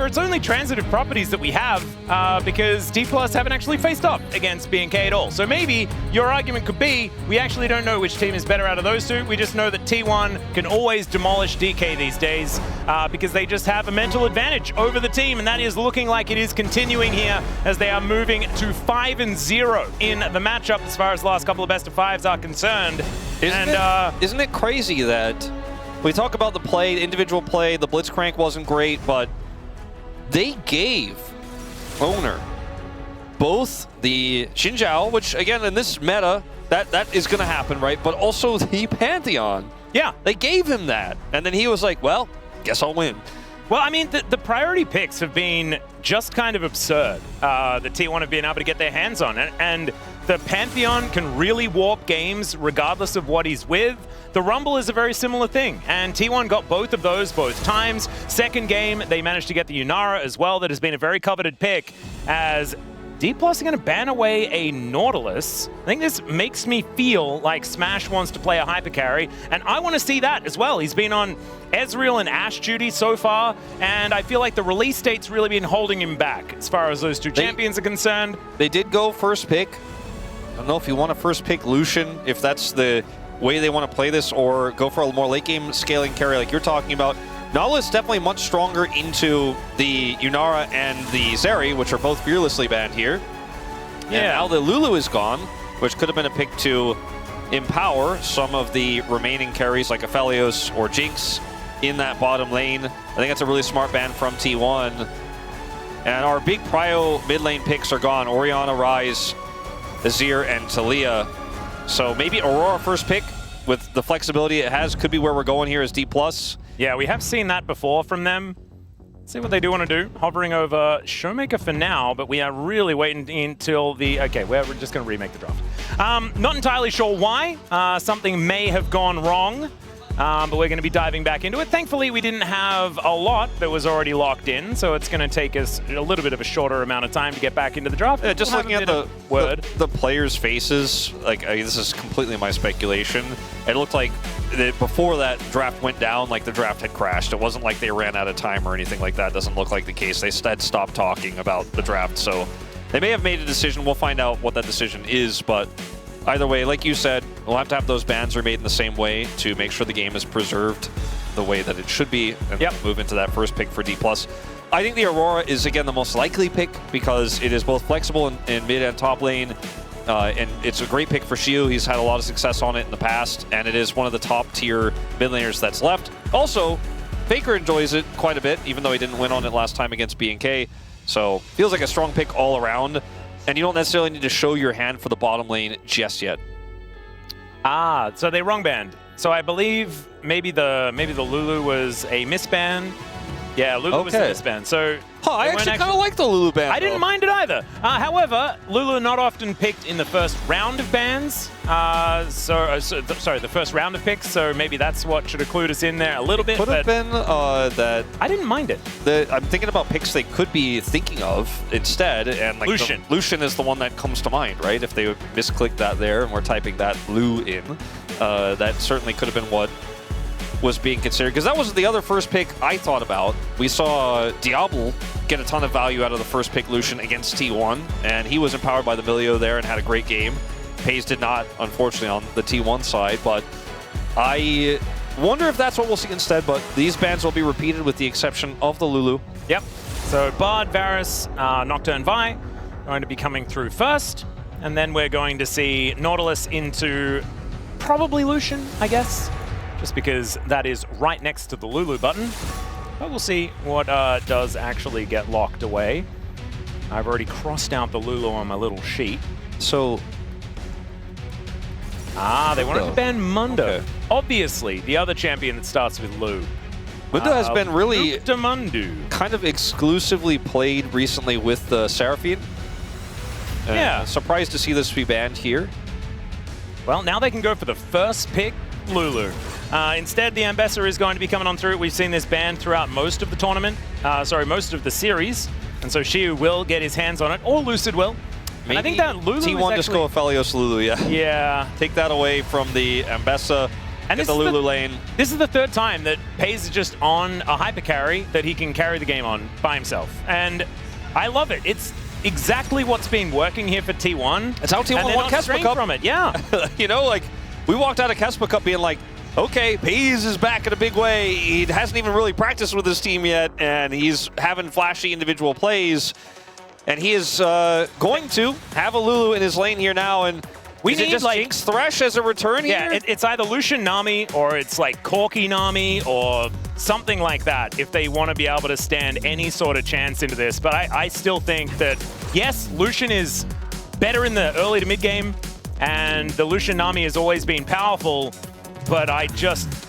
However, it's only transitive properties that we have because Dplus haven't actually faced off against BNK at all. So maybe your argument could be, we actually don't know which team is better out of those two. We just know that T1 can always demolish DK these days because they just have a mental advantage over the team, and that is looking like it is continuing here as they are moving to 5-0 in the matchup as far as the last couple of best of fives are concerned. Isn't it crazy that we talk about the play, individual play, the Blitzcrank wasn't great, but they gave Owner both the Xinjiao, which again in this meta, that is going to happen, right? But also the Pantheon. Yeah. They gave him that. And then he was like, well, guess I'll win. Well, I mean, the priority picks have been just kind of absurd. The T1 have been able to get their hands on it, and the Pantheon can really warp games regardless of what he's with. The Rumble is a very similar thing, and T1 got both of those both times. Second game, they managed to get the Yunara as well. That has been a very coveted pick, as Dplus are going to ban away a Nautilus. I think this makes me feel like Smash wants to play a hyper carry, and I want to see that as well. He's been on Ezreal and Ashe duty so far, and I feel like the release date's really been holding him back as far as those two champions are concerned. They did go first pick. I don't know if you want to first pick Lucian, if that's the way they want to play this, or go for a more late game scaling carry like you're talking about. Nautilus definitely much stronger into the Yunara and the Zeri, which are both fearlessly banned here. Yeah. And now the Lulu is gone, which could have been a pick to empower some of the remaining carries like Aphelios or Jinx in that bottom lane. I think that's a really smart ban from T1. And our big prio mid lane picks are gone. Orianna, Ryze, Azir, and Talia. So maybe Aurora first pick with the flexibility it has could be where we're going here as Dplus. Yeah, we have seen that before from them. Let's see what they do want to do. Hovering over Showmaker for now, but we are really waiting until the... Okay, we're just going to remake the draft. Not entirely sure why. Something may have gone wrong, but we're going to be diving back into it. Thankfully, we didn't have a lot that was already locked in, so it's going to take us a little bit of a shorter amount of time to get back into the draft. Yeah, just looking at the players' faces, like this is completely my speculation. It looked like before that draft went down, like the draft had crashed. It wasn't like they ran out of time or anything like that. Doesn't look like the case. They had stopped talking about the draft, so they may have made a decision. We'll find out what that decision is, but either way, like you said, we'll have to have those bans remade in the same way to make sure the game is preserved the way that it should be, and move into that first pick for Dplus. I think the Aurora is, again, the most likely pick because it is both flexible in mid and top lane, and it's a great pick for Xiu. He's had a lot of success on it in the past, and it is one of the top-tier mid laners that's left. Also, Faker enjoys it quite a bit, even though he didn't win on it last time against BNK, so feels like a strong pick all around. And you don't necessarily need to show your hand for the bottom lane just yet. Ah, so they wrong banned. So I believe maybe the Lulu was a misban. Yeah, Lulu was a misban. So I actually kind of like the Lulu ban. I didn't mind it either. However, Lulu not often picked in the first round of bans. Sorry, the first round of picks. So maybe that's what should have clued us in there a little bit. Could have been that. I didn't mind it. I'm thinking about picks they could be thinking of instead, and like Lucian. Lucian is the one that comes to mind, right? If they would misclick that there and we're typing that Lu in, that certainly could have been what was being considered, because that was the other first pick I thought about. We saw Diablo get a ton of value out of the first pick Lucian against T1, and he was empowered by the Milio there and had a great game. Pays did not, unfortunately, on the T1 side, but I wonder if that's what we'll see instead, but these bans will be repeated with the exception of the Lulu. Yep. So Bard, Varus, Nocturne, Vi going to be coming through first, and then we're going to see Nautilus into probably Lucian, I guess, just because that is right next to the Lulu button. But we'll see what does actually get locked away. I've already crossed out the Lulu on my little sheet. So... they wanted to ban Mundo. Okay. Obviously, the other champion that starts with Lu. Mundo has been really Mundu. kind of exclusively played recently with the Seraphine. Yeah. Surprised to see this be banned here. Well, now they can go for the first pick, Lulu. Instead, the Ambassador is going to be coming on through. We've seen this banned throughout most of the tournament. Most of the series. And so Xiu will get his hands on it, or Lucid will. And I think that Lulu T1 is just go Aphelios Lulu, yeah. Yeah. Take that away from the Ambessa. And Get the Lulu lane. This is the third time that Pays is just on a hyper carry that he can carry the game on by himself. And I love it. It's exactly what's been working here for T1. It's how T1 won Kespa Cup. From it, yeah. You know, like, we walked out of Kespa Cup being like, okay, Pays is back in a big way. He hasn't even really practiced with his team yet, and he's having flashy individual plays. And he is going to have a Lulu in his lane here now, and is it just Jinx Thresh as a return here? Yeah, it's either Lucian Nami or it's like Corki Nami or something like that if they want to be able to stand any sort of chance into this. But I still think that, yes, Lucian is better in the early to mid game, and the Lucian Nami has always been powerful, but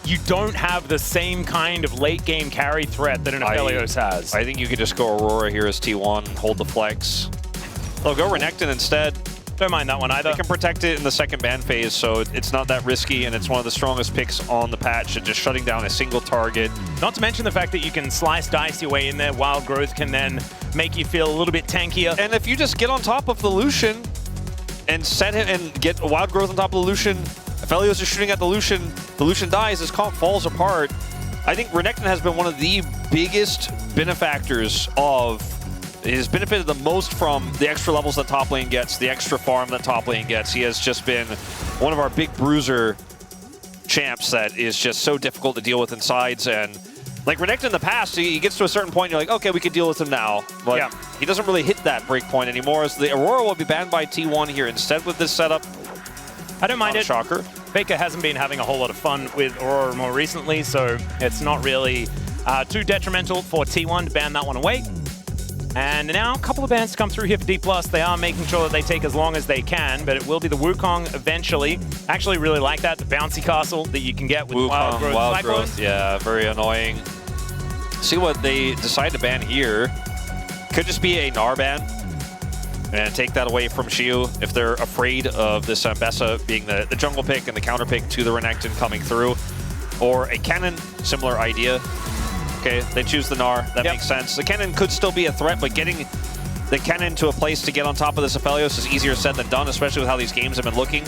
you don't have the same kind of late game carry threat that an Aphelios has. I think you could just go Aurora here as T1, hold the flex. They'll go Renekton instead. Don't mind that one either. They can protect it in the second ban phase, so it's not that risky, and it's one of the strongest picks on the patch, and just shutting down a single target. Not to mention the fact that you can slice dice your way in there. Wild Growth can then make you feel a little bit tankier. And if you just get on top of the Lucian and set him and get a Wild Growth on top of the Lucian, Aphelios is shooting at the Lucian dies, his comp falls apart. I think Renekton has been one of the biggest benefactors of, he has benefited the most from the extra levels that top lane gets, the extra farm that top lane gets. He has just been one of our big bruiser champs that is just so difficult to deal with in sides. And like Renekton in the past, he gets to a certain point, you're like, okay, we can deal with him now. But yeah, he doesn't really hit that break point anymore. As the Aurora will be banned by T1 here instead with this setup. I don't mind it. Shocker. Faker hasn't been having a whole lot of fun with Aurora more recently, so it's not really too detrimental for T1 to ban that one away. And now a couple of bans to come through here for Dplus. They are making sure that they take as long as they can, but it will be the Wukong eventually. I actually really like that, the bouncy castle that you can get with Wukong, Wild Growth. Yeah, very annoying. See what they decide to ban here. Could just be a Gnar ban. And take that away from Xiu if they're afraid of this Bessa being the jungle pick and the counter pick to the Renekton coming through. Or a cannon, similar idea. Okay, they choose the Gnar, that makes sense. The cannon could still be a threat, but getting the cannon to a place to get on top of this Aphelios is easier said than done, especially with how these games have been looking.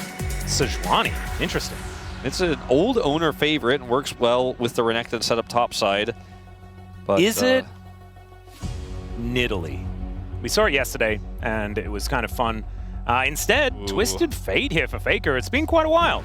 Sejuani, interesting. It's an old owner favorite and works well with the Renekton setup topside. But is it Nidalee? We saw it yesterday, and it was kind of fun. Instead, Twisted Fate here for Faker. It's been quite a while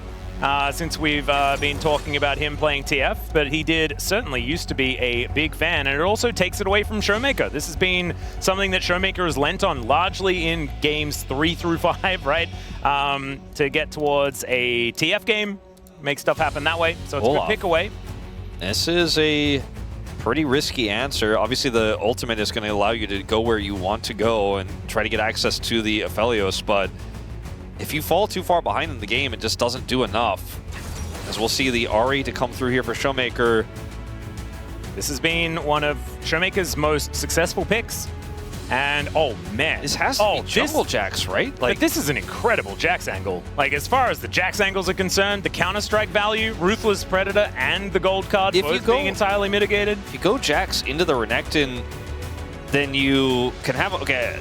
since we've been talking about him playing TF, but he did certainly used to be a big fan, and it also takes it away from Showmaker. This has been something that Showmaker has lent on largely in games 3 through 5, right? To get towards a TF game, make stuff happen that way, so it's a good pick away. This is a pretty risky answer. Obviously, the ultimate is going to allow you to go where you want to go and try to get access to the Aphelios, but if you fall too far behind in the game, it just doesn't do enough. As we'll see the Ahri to come through here for Showmaker. This has been one of Showmaker's most successful picks. And, oh, man. This has to be jungle Jax, right? Like, but this is an incredible Jax angle. Like, as far as the Jax angles are concerned, the Counter-Strike value, Ruthless Predator, and the gold card both being entirely mitigated. If you go Jax into the Renekton, then you can have... Okay,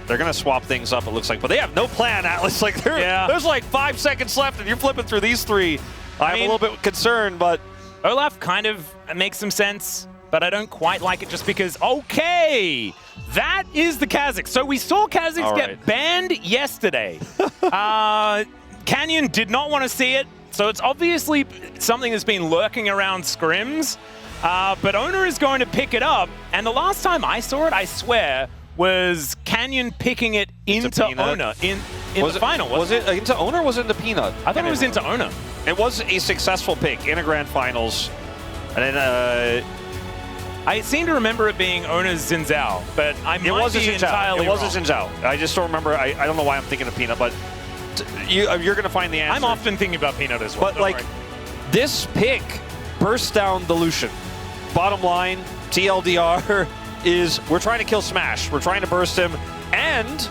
they're going to swap things up, it looks like. But they have no plan, Atlas. Like, there's like 5 seconds left, and you're flipping through these three. I'm a little bit concerned, but... Olaf kind of makes some sense, but I don't quite like it just because... Okay! That is the Kha'Zix. So we saw Kha'Zix get banned yesterday. Canyon did not want to see it, so it's obviously something that's been lurking around scrims. But Owner is going to pick it up, and the last time I saw it, I swear, was Canyon picking it into Owner in the final. Was it into Owner or was it into Peanut? I thought it was into Owner. It was a successful pick in a grand finals. And then... I seem to remember it being Owner's Xin Zhao, but I might be entirely wrong. It was a Xin Zhao. I just don't remember. I don't know why I'm thinking of Peanut, but you're going to find the answer. I'm often thinking about Peanut as well. But, like, this pick bursts down the Lucian. Bottom line, TLDR is we're trying to kill Smash. We're trying to burst him, and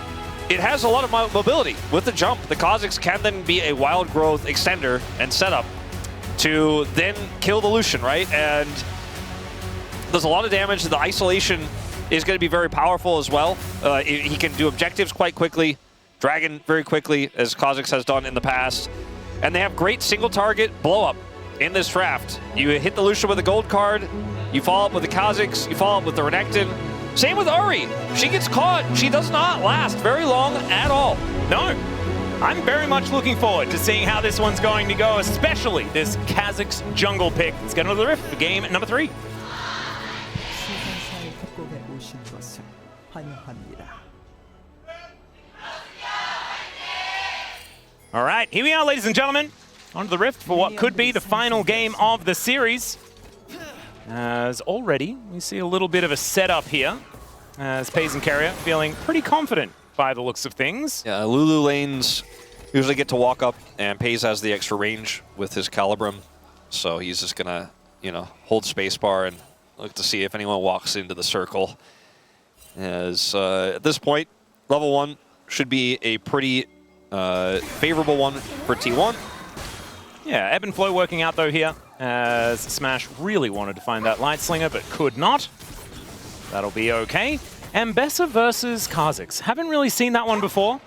it has a lot of mobility. With the jump, the Kha'Zix can then be a wild growth extender and setup to then kill the Lucian, right? And there's a lot of damage. The isolation is going to be very powerful as well. He can do objectives quite quickly, Dragon very quickly, as Kha'Zix has done in the past. And they have great single target blow-up in this draft. You hit the Lucian with a gold card, you follow up with the Kha'Zix, you follow up with the Renekton. Same with Ahri. She gets caught. She does not last very long at all. No. I'm very much looking forward to seeing how this one's going to go, especially this Kha'Zix jungle pick. Let's get into the rift for game number 3. All right, here we are, ladies and gentlemen, onto the rift for what could be the final game of the series. As already, we see a little bit of a setup here, as FaZe and Keria feeling pretty confident by the looks of things. Yeah, Lulu lanes usually get to walk up, and FaZe has the extra range with his Calibrum, so he's just gonna, you know, hold spacebar and look to see if anyone walks into the circle. As at this point, level 1 should be a pretty favorable one for T1. Yeah, ebb and flow working out though here, as Smash really wanted to find that Light Slinger but could not. That'll be okay. Ambessa versus Kha'Zix. Haven't really seen that one before.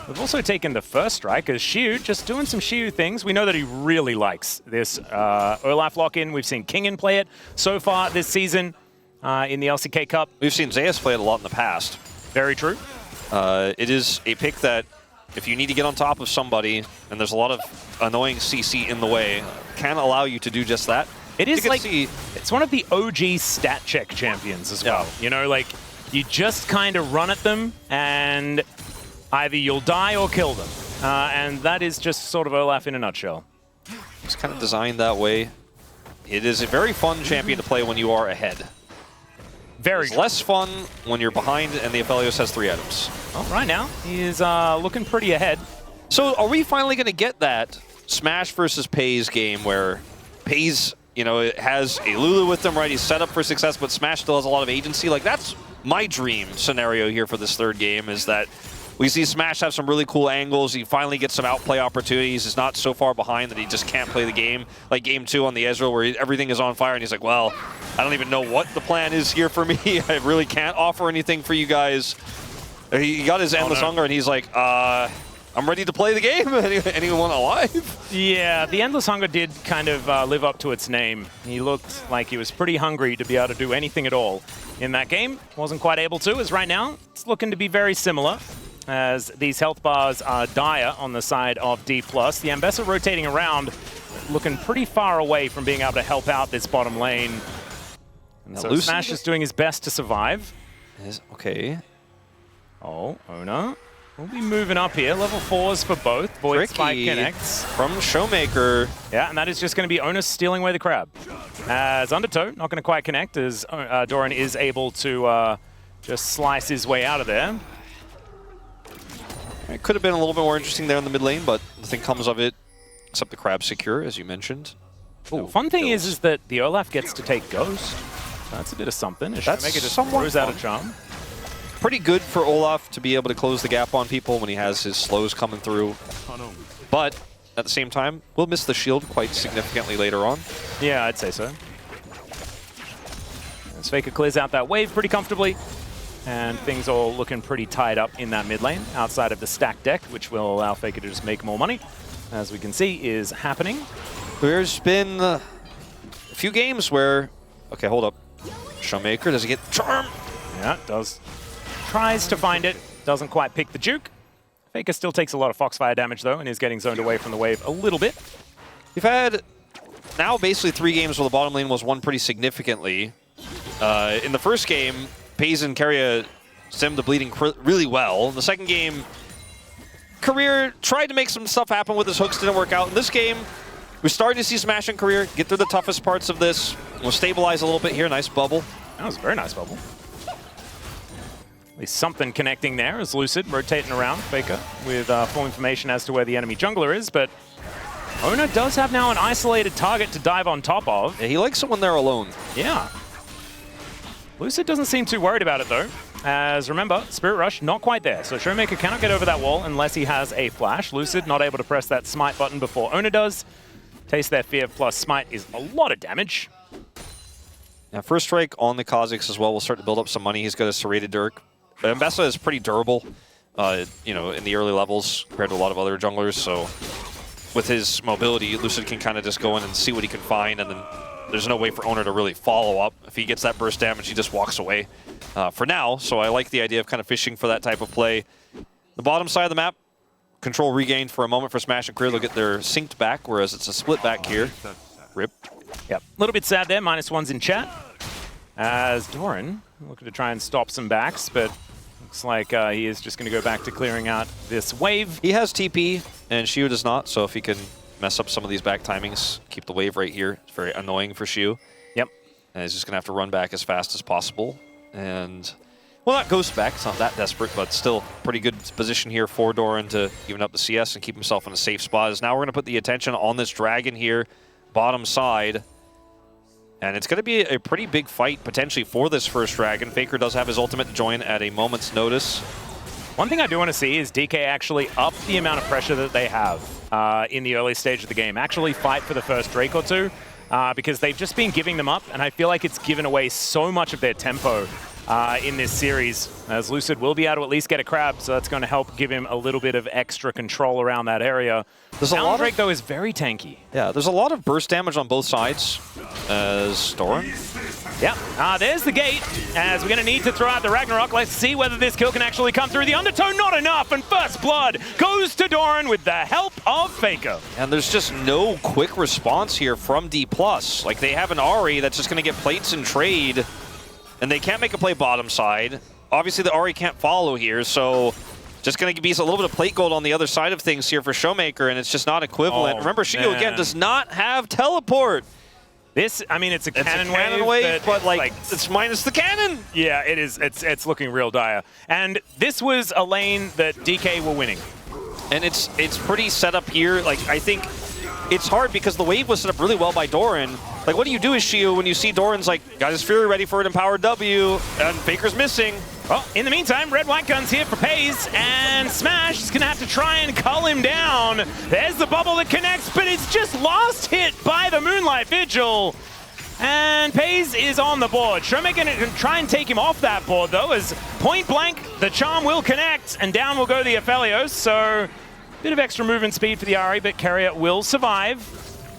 We've also taken the first strike as Xiu, just doing some Xiu things. We know that he really likes this Olaf lock-in. We've seen Kingen play it so far this season in the LCK Cup. We've seen Zeus play it a lot in the past. Very true. It is a pick that if you need to get on top of somebody, and there's a lot of annoying CC in the way, can allow you to do just that. It is like, it's one of the OG stat check champions as well. You know, like, you just kind of run at them, and either you'll die or kill them. And that is just sort of Olaf in a nutshell. It's kind of designed that way. It is a very fun champion to play when you are ahead. Very It's less fun when you're behind and the Aphelios has 3 items. Well, right now, he is looking pretty ahead. So are we finally going to get that Smash versus FaZe game where FaZe, you know, has a Lulu with them, right? He's set up for success, but Smash still has a lot of agency. Like, that's my dream scenario here for this third game, is that we see Smash have some really cool angles. He finally gets some outplay opportunities. He's not so far behind that he just can't play the game. Like game 2 on the Ezreal where everything is on fire and he's like, well, I don't even know what the plan is here for me. I really can't offer anything for you guys. He got his Endless Hunger and he's like, I'm ready to play the game. Anyone alive? Yeah, the Endless Hunger did kind of live up to its name. He looked like he was pretty hungry to be able to do anything at all in that game. Wasn't quite able to, as right now it's looking to be very similar, as these health bars are dire on the side of Dplus. The Ambessa rotating around, looking pretty far away from being able to help out this bottom lane. And so Smash is doing his best to survive. Okay. Oh, Ona will be moving up here. Level 4s for both. Void Spike connects. From Showmaker. Yeah, and that is just going to be Ona stealing away the crab. As Undertow, not going to quite connect, as Doran is able to just slice his way out of there. It could have been a little bit more interesting there in the mid lane, but nothing comes of it except the crab secure, as you mentioned. Ooh, fun thing is that the Olaf gets to take Ghost. That's a bit of something. That's make it just throws out a charm. Pretty good for Olaf to be able to close the gap on people when he has his slows coming through. But at the same time, we'll miss the shield quite significantly later on. Yeah, I'd say so. As Faker clears out that wave pretty comfortably. And things all looking pretty tied up in that mid lane, outside of the stack deck, which will allow Faker to just make more money, as we can see is happening. There's been a few games where, okay, hold up. Showmaker, does he get charm? Yeah, it does. Tries to find it, doesn't quite pick the juke. Faker still takes a lot of Foxfire damage though, and is getting zoned away from the wave a little bit. We've had now basically 3 games where the bottom lane was won pretty significantly. In the first game, FaZe and Keria stemmed the bleeding really well. In the second game, Career tried to make some stuff happen with his hooks, didn't work out. In this game, we're starting to see Smash and Career get through the toughest parts of this. We'll stabilize a little bit here. Nice bubble. That was a very nice bubble. At least something connecting there as Lucid rotating around Faker with full information as to where the enemy jungler is, but Ona does have now an isolated target to dive on top of. Yeah, he likes it when they're alone. Yeah. Lucid doesn't seem too worried about it though, as remember, Spirit Rush not quite there, so Showmaker cannot get over that wall unless he has a flash. Lucid not able to press that smite button before Ona does. Taste their fear plus smite is a lot of damage. Now first strike on the Kha'Zix as well will start to build up some money. He's got a serrated Dirk. But Ambessa is pretty durable, you know, in the early levels compared to a lot of other junglers, so with his mobility, Lucid can kind of just go in and see what he can find, and then there's no way for Owner to really follow up. If he gets that burst damage, he just walks away for now. So I like the idea of kind of fishing for that type of play. The bottom side of the map, control regained for a moment for Smash and Career. They'll get their synced back, whereas it's a split back here. Rip. Yep. A little bit sad there, -1s in chat. As Doran looking to try and stop some backs, but looks like he is just going to go back to clearing out this wave. He has TP, and Shiu does not, so if he can mess up some of these back timings, keep the wave right here. It's very annoying for Shiu. Yep. And he's just going to have to run back as fast as possible. And, well, not ghost back. It's not that desperate, but still pretty good position here for Doran to even up the CS and keep himself in a safe spot. As now we're going to put the attention on this Dragon here, bottom side. And it's going to be a pretty big fight, potentially, for this first Dragon. Faker does have his ultimate to join at a moment's notice. One thing I do want to see is DK actually up the amount of pressure that they have in the early stage of the game. Actually fight for the first Drake or two, because they've just been giving them up, and I feel like it's given away so much of their tempo in this series, as Lucid will be able to at least get a crab, so that's going to help give him a little bit of extra control around that area. There's a lot Drake, though, is very tanky. Yeah, there's a lot of burst damage on both sides as Doran. Yeah, there's the gate, as we're going to need to throw out the Ragnarok. Let's see whether this kill can actually come through. The undertow, not enough, and first blood goes to Doran with the help of Faker. And there's just no quick response here from Dplus. Like, they have an Ahri that's just going to get plates in trade, and they can't make a play bottom side. Obviously, the Ahri can't follow here, so just going to be a little bit of plate gold on the other side of things here for Showmaker, and it's just not equivalent. Remember, Shiu, again, does not have teleport. This, I mean, it's a cannon wave, but like it's minus the cannon. Yeah, it is. It's looking real dire. And this was a lane that DK were winning. And it's pretty set up here. Like, I think it's hard because the wave was set up really well by Doran. Like, what do you do as Shiu when you see Doran's like, got his Fury ready for an empowered W, and Faker's missing? Well, in the meantime, Red-White Gun's here for Pays, and Smash is going to have to try and cull him down. There's the bubble that connects, but it's just last hit by the Moonlight Vigil. And Pays is on the board. Showmaker can try and take him off that board, though, as point blank, the Charm will connect, and down will go the Aphelios. So, bit of extra movement speed for the Ahri, but Carrier will survive.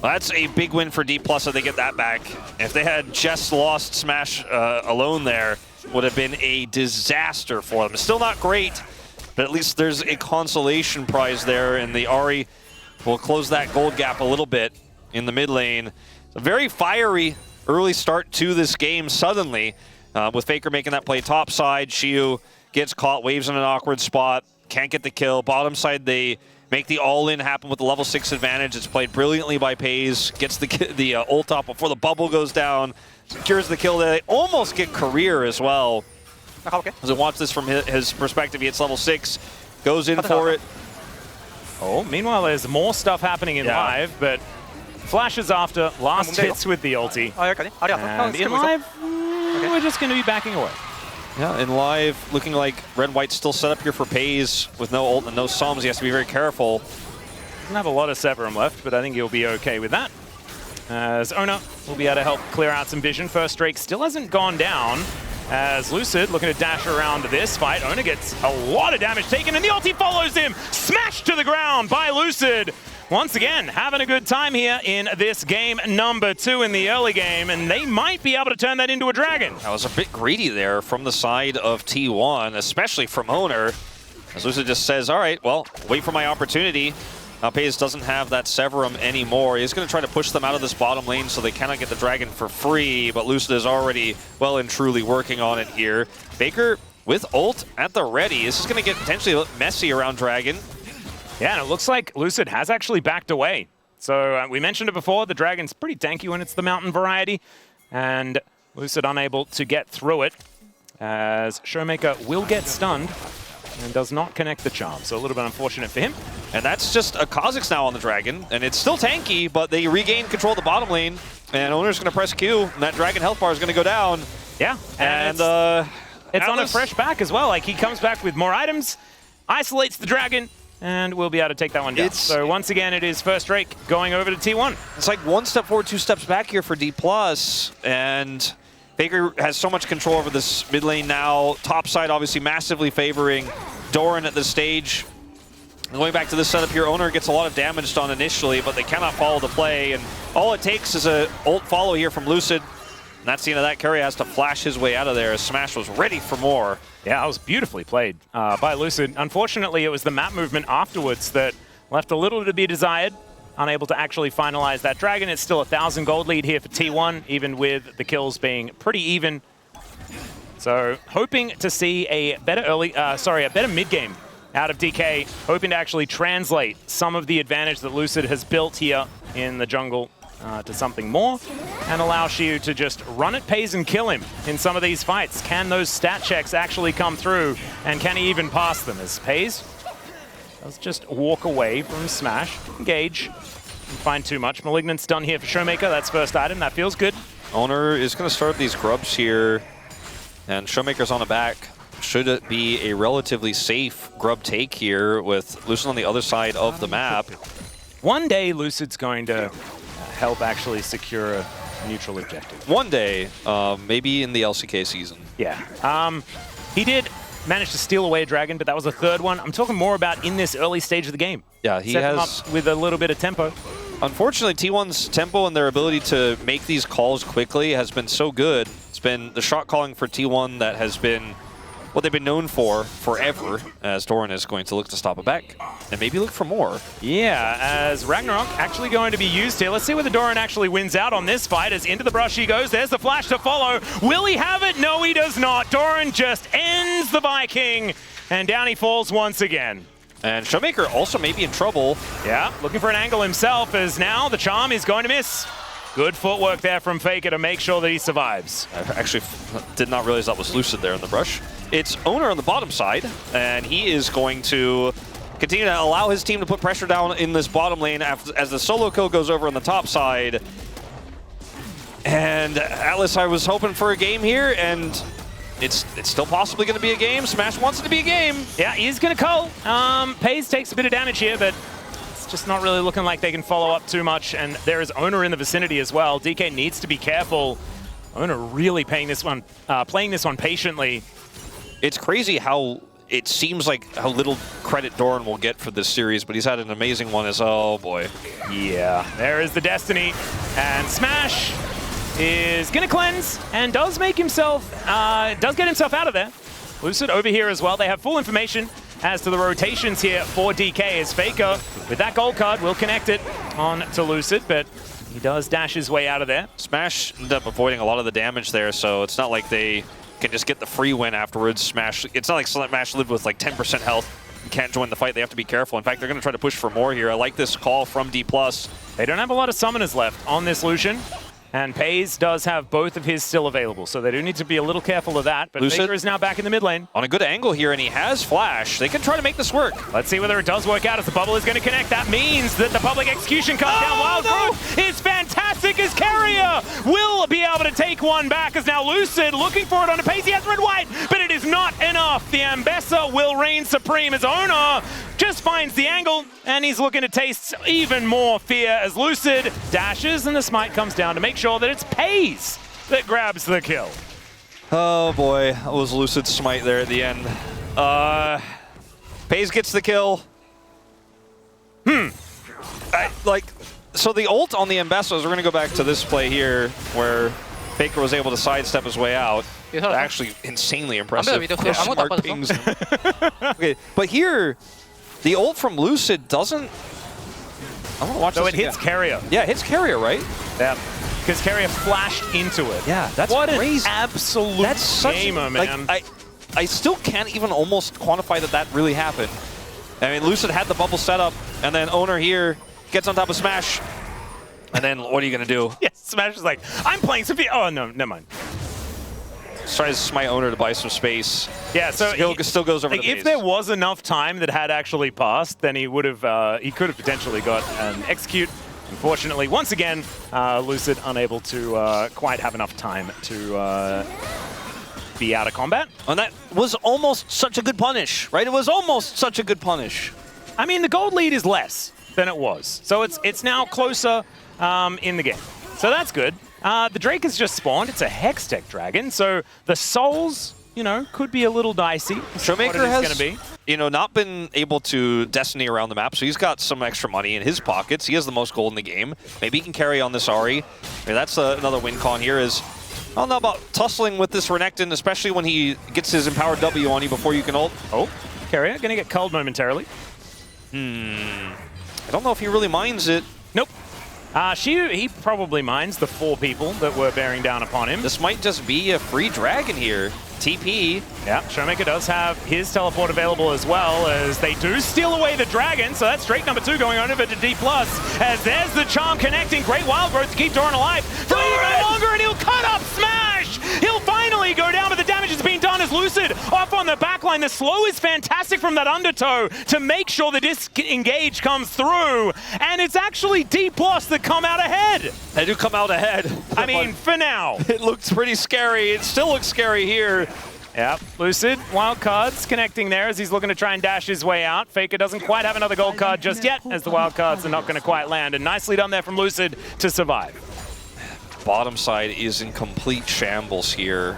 Well, that's a big win for Dplus if they get that back. If they had just lost Smash alone there, would have been a disaster for them. It's still not great, but at least there's a consolation prize there, and the Ahri will close that gold gap a little bit in the mid lane. It's a very fiery early start to this game suddenly, with Faker making that play top side. Shiu gets caught, waves in an awkward spot, can't get the kill. Bottom side, they make the all-in happen with the level 6 advantage. It's played brilliantly by Pays, gets the ult up before the bubble goes down, secures the kill. They almost get Career as well. Okay. As I watch this from his perspective, he hits level 6, goes in for it. Oh, meanwhile, there's more stuff happening in live, but flashes after, last hits with the ulti. And in live, we're just going to be backing away. Yeah, in live, looking like Red-White's still set up here for Pays with no ult and no Psalms. He has to be very careful. Doesn't have a lot of Severum left, but I think he'll be okay with that. As Ona will be able to help clear out some vision. First Drake still hasn't gone down, as Lucid looking to dash around this fight. Ona gets a lot of damage taken, and the ulti follows him. Smashed to the ground by Lucid. Once again, having a good time here in this game number 2 in the early game, and they might be able to turn that into a dragon. That was a bit greedy there from the side of T1, especially from Owner. As Lucid just says, all right, well, wait for my opportunity. Pays doesn't have that Severum anymore. He's going to try to push them out of this bottom lane so they cannot get the dragon for free, but Lucid is already well and truly working on it here. Faker with ult at the ready. This is going to get potentially messy around dragon. Yeah, and it looks like Lucid has actually backed away. So we mentioned it before, the dragon's pretty tanky when it's the mountain variety, and Lucid unable to get through it, as Showmaker will get stunned and does not connect the charm. So a little bit unfortunate for him. And that's just a Kha'Zix now on the dragon, and it's still tanky, but they regain control of the bottom lane, and Owner's going to press Q, and that dragon health bar is going to go down. Yeah, and it's on a fresh back as well. Like, he comes back with more items, isolates the dragon, and we'll be able to take that one down. So once again, it is first Drake going over to T1. It's like 1 step forward, 2 steps back here for Dplus, and Faker has so much control over this mid lane now. Top side obviously massively favoring Doran at this stage. Going back to this setup here, Owner gets a lot of damage done initially, but they cannot follow the play, and all it takes is a ult follow here from Lucid. And that's the end of that. Carry has to flash his way out of there as Smash was ready for more. Yeah, that was beautifully played by Lucid. Unfortunately, it was the map movement afterwards that left a little to be desired. Unable to actually finalize that Dragon. It's still a 1,000 gold lead here for T1, even with the kills being pretty even. So hoping to see a better a better mid game out of DK, hoping to actually translate some of the advantage that Lucid has built here in the jungle to something more, and allow Xiu to just run at Pays and kill him in some of these fights. Can those stat checks actually come through, and can he even pass them? As Pays does just walk away from Smash, engage, and find too much. Malignant's done here for Showmaker. That's first item. That feels good. Owner is going to start these grubs here, and Showmaker's on the back. Should it be a relatively safe grub take here with Lucid on the other side of the map? One day, Lucid's going to help actually secure a neutral objective. One day, maybe in the LCK season. Yeah. He did manage to steal away a dragon, but that was the third one. I'm talking more about in this early stage of the game. Yeah, he Set has... them up with a little bit of tempo. Unfortunately, T1's tempo and their ability to make these calls quickly has been so good. It's been the shot calling for T1 that has been what they've been known for forever, as Doran is going to look to stop it back and maybe look for more. Yeah, as Ragnarok actually going to be used here. Let's see whether Doran actually wins out on this fight, as into the brush he goes. There's the flash to follow. Will he have it? No, he does not. Doran just ends the Viking, and down he falls once again. And Showmaker also may be in trouble. Yeah, looking for an angle himself, as now the charm is going to miss. Good footwork there from Faker to make sure that he survives. I actually did not realize that was Lucid there in the brush. It's Owner on the bottom side, and he is going to continue to allow his team to put pressure down in this bottom lane as the solo kill goes over on the top side. And Atlas, I was hoping for a game here, and it's still possibly going to be a game. Smash wants it to be a game. Yeah, he's going to cull. Pays takes a bit of damage here, but it's just not really looking like they can follow up too much. And there is Owner in the vicinity as well. DK needs to be careful. Owner really playing this one patiently. It's crazy how it seems like how little credit Doran will get for this series, but he's had an amazing one as, oh boy. Yeah, there is the Destiny. And Smash is going to cleanse and does make himself, does get himself out of there. Lucid over here as well. They have full information as to the rotations here for DK, as Faker, with that gold card, will connect it on to Lucid, but he does dash his way out of there. Smash ended up avoiding a lot of the damage there, so it's not like they can just get the free win afterwards. Smash, it's not like Smash lived with like 10% health and can't join the fight. They have to be careful. In fact, they're going to try to push for more here. I like this call from Dplus. They don't have a lot of summoners left on this Lucian, and Pays does have both of his still available, so they do need to be a little careful of that. But Lucid Faker is now back in the mid lane. On a good angle here, and he has Flash. They can try to make this work. Let's see whether it does work out, as the bubble is going to connect. That means that the public execution comes down. Wild Growth is fantastic, as Carrier will be able to take one back, as now Lucid looking for it on a Pays. He has red white, but it is not enough. The Ambessa will reign supreme, as Owner just finds the angle, and he's looking to taste even more fear as Lucid dashes, and the smite comes down to make sure that it's Pays that grabs the kill. Oh boy, that was Lucid's smite there at the end. Pays gets the kill. So the ult on the Ambassadors, we're going to go back to this play here, where Faker was able to sidestep his way out. Actually insanely impressive. Smart pings. Okay, but here, the ult from Lucid doesn't... I want to watch this. So it hits Carrier. Yeah, it hits Carrier, right? Yeah, because Carrier flashed into it. Yeah, that's what crazy. An absolute that's gamer, man. Like, I still can't even almost quantify that really happened. I mean, Lucid had the bubble set up, and then Owner here gets on top of Smash. And then what are you going to do? Yes, Smash is like, I'm playing Sophia. Oh, no, never mind. Tries to smite Owner to buy some space. Yeah, so he still goes over like, the base. if there was enough time that had actually passed, then he would have, he could have potentially got an execute. Unfortunately, once again, Lucid unable to quite have enough time to be out of combat. And that was almost such a good punish, right? It was almost such a good punish. I mean, the gold lead is less than it was, so it's now closer in the game. So that's good. The Drake has just spawned. It's a Hextech Dragon, so the souls you know, could be a little dicey. Showmaker has, you know, not been able to Destiny around the map, so he's got some extra money in his pockets. He has the most gold in the game. Maybe he can carry on this Ahri. I mean, that's another win con here is, I don't know about tussling with this Renekton, especially when he gets his empowered W on you before you can ult. Oh, Carrier gonna get culled momentarily. I don't know if he really minds it. Nope. He probably minds the 4 people that were bearing down upon him. This might just be a free dragon here. TP. Yeah, Showmaker does have his teleport available as well, as they do steal away the dragon, so that's straight number 2 going on over to Dplus, as there's the charm connecting. Great wild growth to keep Doran alive for even longer, and he'll cut up Smash! He'll finally go down, but the damage is being done as Lucid off on the backline. The slow is fantastic from that undertow to make sure the disengage comes through, and it's actually Dplus that come out ahead. They do come out ahead. I mean, for now. It looks pretty scary. It still looks scary here. Yep, Lucid, wild cards connecting there as he's looking to try and dash his way out. Faker doesn't quite have another gold card just yet, as the wild cards are not going to quite land. And nicely done there from Lucid to survive. Bottom side is in complete shambles here.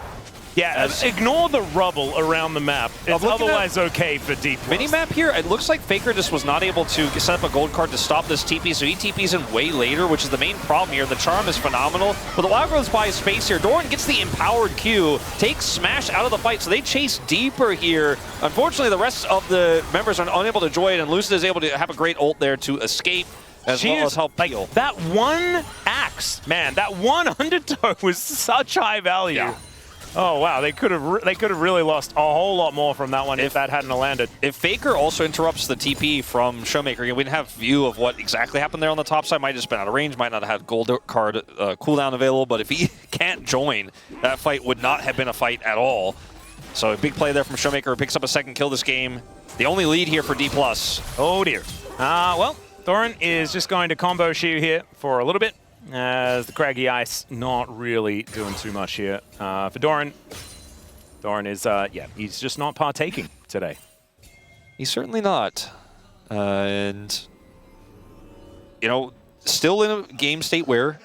Yeah, ignore the rubble around the map. It's otherwise okay for Dplus. Minimap here, it looks like Faker just was not able to set up a gold card to stop this TP, so he TPs in way later, which is the main problem here. The charm is phenomenal, but the wild growth buys space here. Doran gets the empowered Q, takes Smash out of the fight, so they chase deeper here. Unfortunately, the rest of the members are unable to join, and Lucid is able to have a great ult there to escape, as well as help peel. That one axe, man, that one undertow was such high value. Yeah. Oh wow, they could have really lost a whole lot more from that one if that hadn't landed. If Faker also interrupts the TP from Showmaker, we didn't have view of what exactly happened there on the top side. Might have just been out of range, might not have had gold card cooldown available, but if he can't join, that fight would not have been a fight at all. So a big play there from Showmaker, who picks up a second kill this game. The only lead here for Dplus. Oh dear. Well, Doran is just going to combo Shiu here for a little bit, as the Craggy Ice not really doing too much here. For Doran, Doran is, yeah, he's just not partaking today. He's certainly not. And, you know, still in a game state where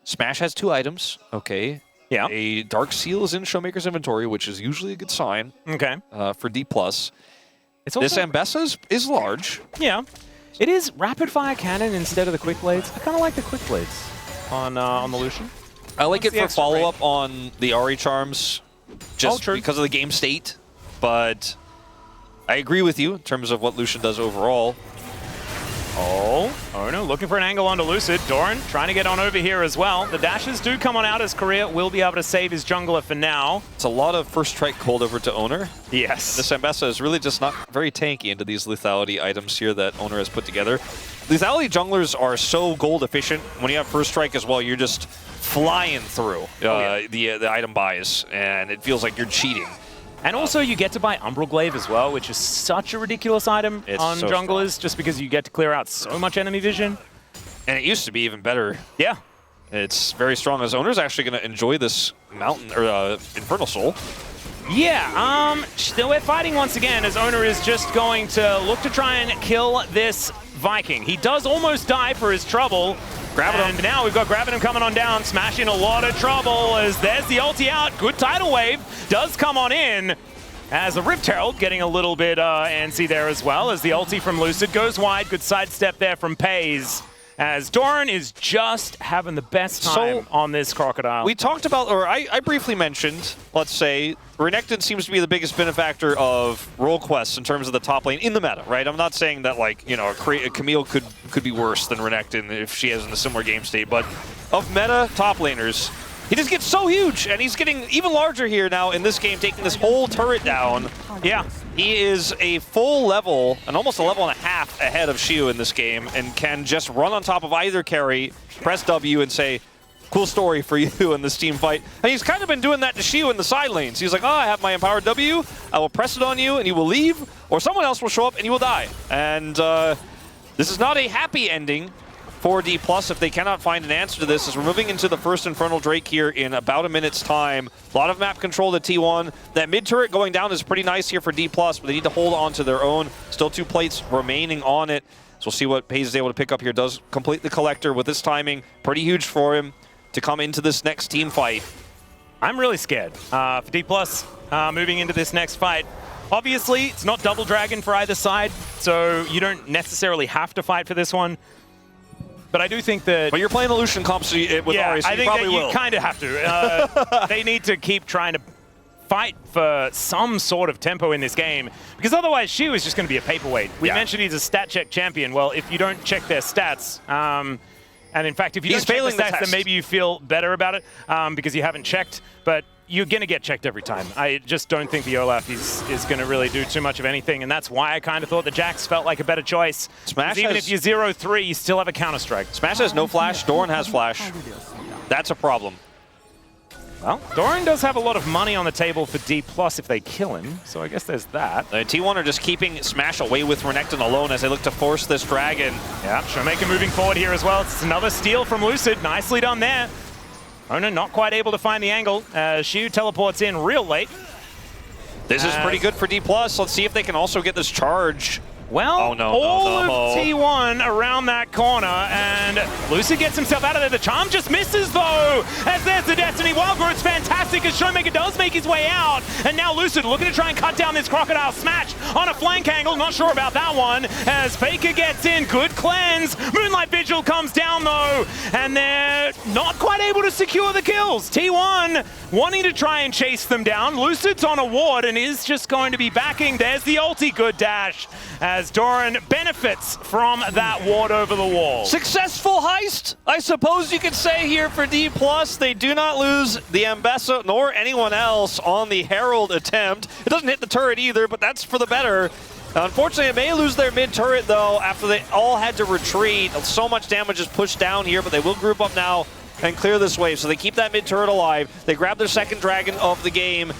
Smash has 2 items, okay. Yeah. A Dark Seal is in Showmaker's inventory, which is usually a good sign. Okay. For Dplus. It's also, this Ambessa is large. Yeah. It is rapid fire cannon instead of the quick blades. I kind of like the quick blades on the Lucian. I like it for follow-up on the Ahri charms, just because of the game state. But I agree with you in terms of what Lucian does overall. Oh no, looking for an angle onto Lucid. Doran trying to get on over here as well. The dashes do come on out as Korea will be able to save his jungler for now. It's a lot of first strike cold over to Owner. Yes. This Ambessa is really just not very tanky into these lethality items here that Owner has put together. Lethality junglers are so gold efficient. When you have first strike as well, you're just flying through the item buys, and it feels like you're cheating. And also, you get to buy Umbral Glaive as well, which is such a ridiculous item on junglers, just because you get to clear out so much enemy vision. And it used to be even better. Yeah. It's very strong, as Owner's actually going to enjoy this mountain, or Infernal Soul. Yeah, we're fighting once again, as Owner is just going to look to try and kill this Viking. He does almost die for his trouble. And now we've got Gravitum coming on down, smashing a lot of trouble, as there's the ulti out. Good tidal wave does come on in, as the Rift Herald getting a little bit antsy there as well, as the ulti from Lucid goes wide. Good sidestep there from Pays, as Doran is just having the best time on this Crocodile. We talked about, or I briefly mentioned, let's say, Renekton seems to be the biggest benefactor of role quests in terms of the top lane in the meta, right? I'm not saying that, like, you know, Camille could be worse than Renekton if she is in a similar game state, but of meta top laners, he just gets so huge, and he's getting even larger here now in this game, taking this whole turret down. Yeah, he is a full level, and almost a level and a half ahead of Shiu in this game, and can just run on top of either carry, press W, and say, cool story for you in this team fight. And he's kind of been doing that to Shiu in the side lanes. He's like, oh, I have my empowered W, I will press it on you, and you will leave, or someone else will show up, and you will die. And this is not a happy ending for Dplus if they cannot find an answer to this, as we're moving into the first Infernal Drake here in about a minute's time. A lot of map control to T1. That mid turret going down is pretty nice here for Dplus, but they need to hold on to their own. Still 2 plates remaining on it. So we'll see what Pays is able to pick up here. Does complete the collector with this timing. Pretty huge for him to come into this next team fight. I'm really scared for Dplus moving into this next fight. Obviously, it's not double dragon for either side, so you don't necessarily have to fight for this one. But I do think that... But you're playing the Lucian comp with Ari, so I you think probably that will. you kind of have to. They need to keep trying to fight for some sort of tempo in this game, because otherwise Shu is just going to be a paperweight. We mentioned he's a stat check champion. Well, if you don't check their stats, and in fact, if you don't check the stats, then maybe you feel better about it because you haven't checked, but you're going to get checked every time. I just don't think the Olaf is going to really do too much of anything, and that's why I kind of thought the Jax felt like a better choice. Smash even if you're 0-3, you still have a counter-strike. Smash has no flash, Doran has flash. That's a problem. Well, Doran does have a lot of money on the table for Dplus if they kill him, so I guess there's that. T1 are just keeping Smash away with Renekton alone as they look to force this dragon. Yeah, Showmaker moving forward here as well. It's another steal from Lucid. Nicely done there. Ona not quite able to find the angle. Shu teleports in real late. This is pretty good for Dplus. Let's see if they can also get this charge. Well, oh, no, all no. of T1 around that corner, and Lucid gets himself out of there. The charm just misses, though, as there's the Destiny Wild Growth's fantastic as Showmaker does make his way out. And now Lucid looking to try and cut down this Crocodile Smash on a flank angle. Not sure about that one, as Faker gets in. Good cleanse. Moonlight Vigil comes down, though, and they're not quite able to secure the kills. T1 wanting to try and chase them down. Lucid's on a ward and is just going to be backing. There's the ulti. Good dash, as Doran benefits from that ward over the wall. Successful heist, I suppose you could say here for Dplus. They do not lose the Ambessa nor anyone else on the Herald attempt. It doesn't hit the turret either, but that's for the better. Unfortunately, it may lose their mid turret though after they all had to retreat. So much damage is pushed down here, but they will group up now and clear this wave. So they keep that mid turret alive. They grab their second dragon of the game.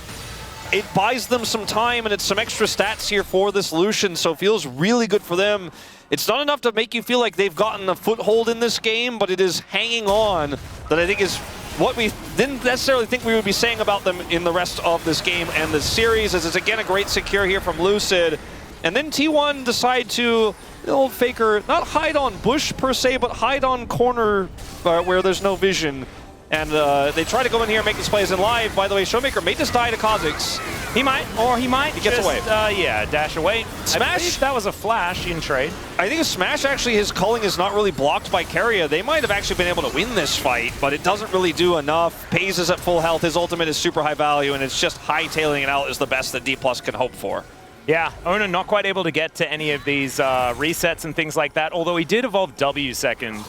It buys them some time, and it's some extra stats here for this Lucian, so it feels really good for them. It's not enough to make you feel like they've gotten a foothold in this game, but it is hanging on that I think is what we didn't necessarily think we would be saying about them in the rest of this game and the series, as it's again a great secure here from Lucid. And then T1 decide to, the old Faker, not hide on bush per se, but hide on corner where there's no vision. And they try to go in here and make these plays in live. By the way, Showmaker may just die to Kha'Zix. He might, or he might. He gets away. Yeah, dash away. Smash. That was a flash in trade. I think Smash actually, his culling is not really blocked by Keria. They might have actually been able to win this fight, but it doesn't really do enough. Pays is at full health. His ultimate is super high value, and it's just hightailing it out is the best that Dplus can hope for. Yeah, Ona not quite able to get to any of these resets and things like that, although he did evolve W second,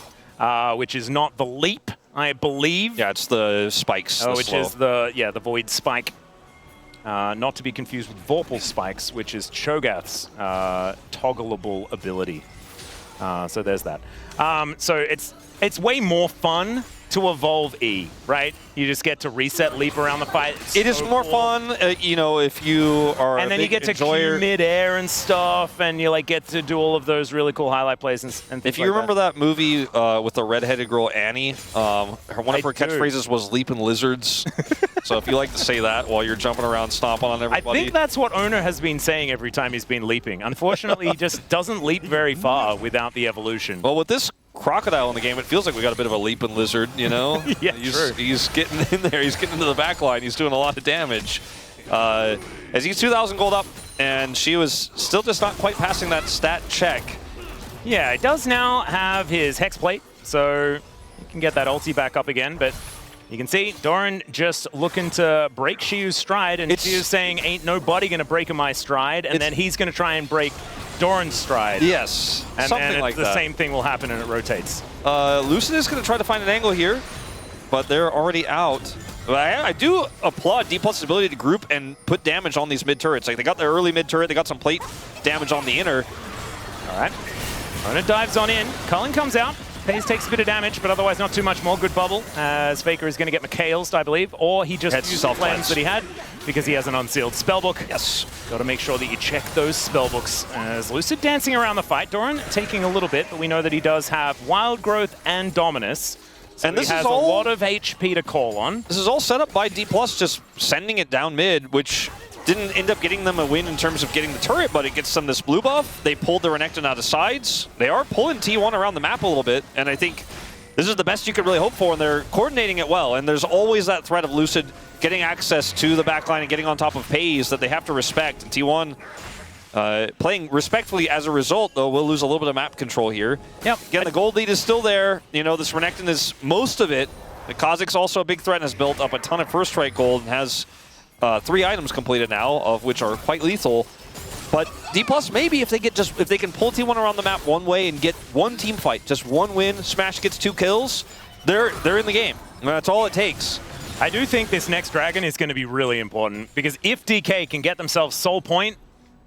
which is not the leap, I believe. Yeah, it's the spikes. Which is the Void Spike. Not to be confused with Vorpal Spikes, which is Cho'Gath's toggleable ability. So there's that. So it's way more fun to evolve E, right? You just get to reset, leap around the fight. It is more fun, you know, if you are and then a you big get to enjoyer. queue mid-air and stuff, and you like get to do all of those really cool highlight plays and things If you remember that movie with the redheaded girl Annie, one of her catchphrases was "leaping lizards." So if you like to say that while you're jumping around, stomping on everybody, I think that's what Ona has been saying every time he's been leaping. Unfortunately, he just doesn't leap very far without the evolution. Well, with this crocodile in the game, it feels like we got a bit of a leaping lizard, you know? Yeah, he's getting in there. He's getting into the back line. He's doing a lot of damage. As he's 2,000 gold up, and she was still just not quite passing that stat check. Yeah, it does now have his Hex Plate, so he can get that ulti back up again, but you can see Doran just looking to break Shiu's stride, and Shiu's saying, ain't nobody going to break my stride, and then he's going to try and break Doran's stride. Yes, and something like that. The same thing will happen and it rotates. Lucid is going to try to find an angle here, but they're already out. But I do applaud Dplus' ability to group and put damage on these mid turrets. Like, they got their early mid turret, they got some plate damage on the inner. All right, Ona dives on in. Cullen comes out. Paze takes a bit of damage, but otherwise not too much more. Good bubble, as Faker is going to get McHale's, I believe, or he just used the plans that he had because he has an unsealed spellbook. Yes. Got to make sure that you check those spellbooks. As Lucid dancing around the fight, Doran taking a little bit, but we know that he does have Wild Growth and Dominus. So and this has a lot of HP to call on. This is all set up by Dplus just sending it down mid, which didn't end up getting them a win in terms of getting the turret, but it gets them this blue buff. They pulled the Renekton out of sides. They are pulling T1 around the map a little bit, and I think this is the best you could really hope for, and they're coordinating it well. And there's always that threat of Lucid getting access to the backline and getting on top of Pays that they have to respect. And T1 playing respectfully as a result, though, will lose a little bit of map control here. Yep. Again, the gold lead is still there. You know, this Renekton is most of it. The Kha'Zix's also a big threat and has built up a ton of first strike gold and has 3 items completed now, of which are quite lethal. But Dplus, maybe if they can pull T1 around the map one way and get one team fight, just one win, Smash gets 2 kills, they're in the game. That's all it takes. I do think this next dragon is going to be really important, because if DK can get themselves soul point,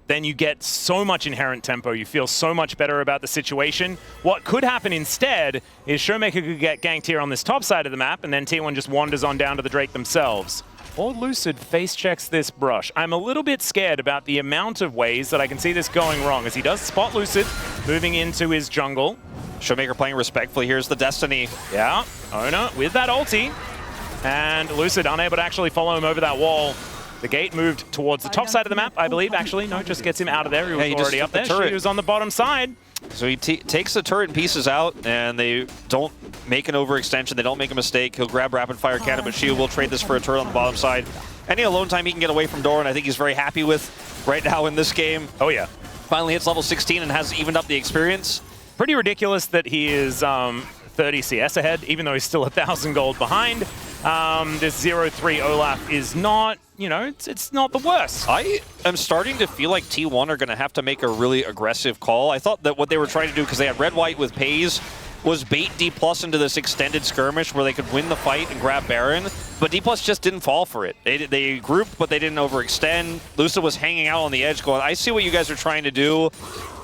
then you get so much inherent tempo. You feel so much better about the situation. What could happen instead is Showmaker could get ganked here on this top side of the map, and then T1 just wanders on down to the Drake themselves. Or Lucid face checks this brush. I'm a little bit scared about the amount of ways that I can see this going wrong, as he does spot Lucid moving into his jungle. Showmaker playing respectfully. Here's the Destiny. Yeah, Ona with that ulti. And Lucid unable to actually follow him over that wall. The gate moved towards the top side of the map, I believe. Actually, no, just gets him out of there. He was already up there. She was on the bottom side. So he takes the turret and pieces out, and they don't make an overextension. They don't make a mistake. He'll grab rapid fire cannon, but Shield will trade this for a turret on the bottom side. Any alone time he can get away from Doran, I think he's very happy with right now in this game. Oh, yeah. Finally hits level 16 and has evened up the experience. Pretty ridiculous that he is 30 CS ahead, even though he's still 1,000 gold behind. This 0-3 Olaf is not, you know, it's not the worst. I am starting to feel like T1 are going to have to make a really aggressive call. I thought that what they were trying to do, because they had red-white with Pays, was bait Dplus into this extended skirmish where they could win the fight and grab Baron, but Dplus just didn't fall for it. They grouped, but they didn't overextend. Lucid was hanging out on the edge going, I see what you guys are trying to do.